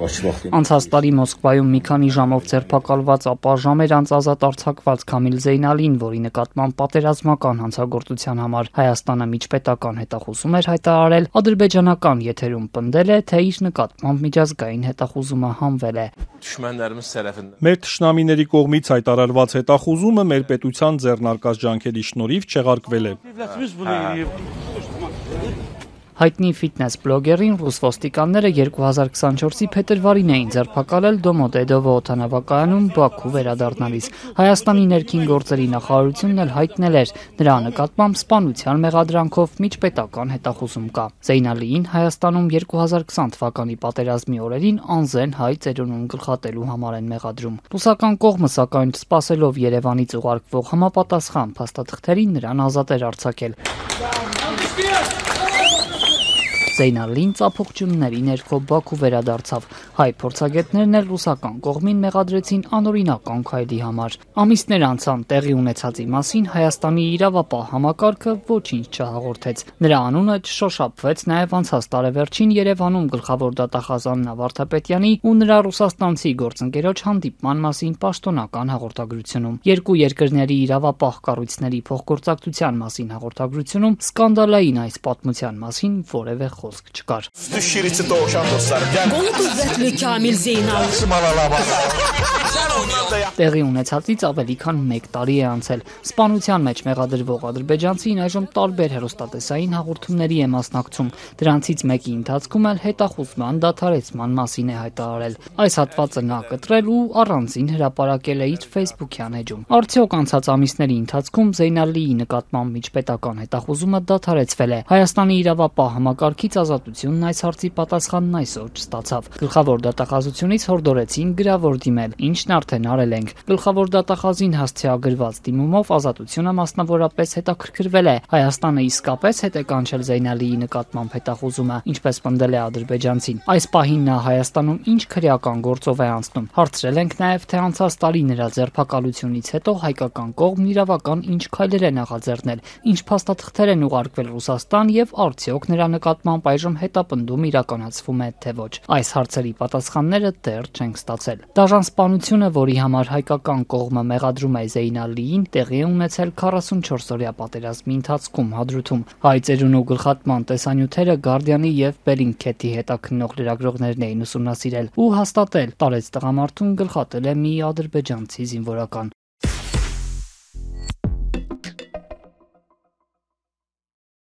Անցած տարի Մոսկվայում մի քանի ժամով ձերբակալված, ապա ժամեր անց ազատ արձակված Քամիլ Զեյնալին, որի նկատմամբ պատերազմական հանցագործության համար Հայաստանը միջպետական հետախուզում էր հայտարարել, ադրբեջանական եթերում պնդել է, թե իր նկատմամբ միջազգային հետախուզումը հանվել է։ Մեր թշնամիների կողմից հայտարարված հետախուզումը մեր պետության ձեռնարկած ջանքերի շնորհիվ չեղարկվել է։ Հայտնի ֆիթնես բլոգերին ռուս ոստիկանները 2024-ի փետրվարին էին ձերբակալել Դոմոդեդովո օդանավակայանում Բաքու վերադառնալիս։ Հայաստանի ներքին գործերի նախարարությունն էլ հայտնել էր, նրա նկատմամբ սպանության մեղադրանքով միջպետական հետախուզում կա։ Զեյնալիին Հայաստանում 2020 թվականի պատերազմի օրերին անզեն հայ ծերունուն գլխատելու համար են մեղադրում։ Ռուսական կողմը սակայն չսպասելով Երևանից ուղարկվող համապատասխան փաստաթղթերին նրան ազատ էր արձակել։ Զեյնալին ծափողջունների ներքո Բաքու վերադարձավ։ Հայ փորձագետներն էլ ռուսական կողմին մեղադրեցին անօրինական քայլի համար։ Ամիսներ անցան տեղի ունեցածի մասին Հայաստանի իրավապահ համակարգը ոչինչ չհաղորդեց։ Նրա անունը չշոշափվեց նաև անցած տարեվերջին Երևանում գլխավոր դատախազ Աննա Վարդապետյանի ու նրա ռուսաստանցի գործընկերոջ հանդիպման մասին պաշտոնական հաղորդագրությունում։ Երկու երկրների իրավապահ կառույցների փոխգործակցության մասին հաղորդագրությունում սկանդալային այս պատմության մասին որևէ խոսք չկար։ Տեղի ունեցածից ավելի քան 1 տարի է անցել։ Սպանության մեջ մեղադրվող ադրբեջանցին այժմ տարբեր հեռուստատեսային հաղորդումների է մասնակցում։ Դրանցից մեկի ընթացքում էլ հետախուզման դադարեցման մասին է հայտարարել։ Այս հատվածը նա կտրել ու առանձին հրապարակել է իր Facebook-յան էջում։ Արդյոք անցած ամիսների ընթացքում Զեյնալիի նկատմամբ միջպետական հետախուզումը դադարեցվել է։ Հայաստանի իրավապահ համակարգից ազատությունն այս հարցի պատասխանն այսօր չստացավ։ Գլխավոր դատախազությունից հորդորեցին գրավոր դիմել, ինչն արդեն արել ենք։ Գլխավոր դատախազին հասցեագրված դիմումով ազատությունը մասնավորապես հետաքրքրվել է։ Հայաստանը իսկապես հետ է կանչել Զեյնալիի նկատմամբ հետախուզումը, ինչպես պնդել է ադրբեջանցին։ Այս պահին նա Հայաստանում ինչ քրեական գործով է անցնում։ Հարցրել ենք նաև, թե անցած տարի նրա ձերբակալությունից հետո հայկական կողմն իրավական ինչ քայլեր է նախաձեռնել, ինչ փաստաթղթեր են ուղարկվել Ռուսաստան եւ արդյոք նրա նկատմամբ այժմ հետապնդում իրականացվում է թե ոչ։ Այս հարցերի պատասխանները դեռ չենք ստացել։ Դաժան սպանությունը, որի համար հայկական կողմը մեղադրում է Զեյնալիին, տեղի է ունեցել 44-օրյա պատերազմի ընթացքում Հադրութում։ Հայ ծերունու գլխատման տեսանյութերը Guardian-ի եւ Bellingcat-ի հետաքննող լրագրողներն էին ուսումնասիրել ու հաստատել, տարեց տղամարդուն գլխատել է մի ադրբեջանցի զինվորական։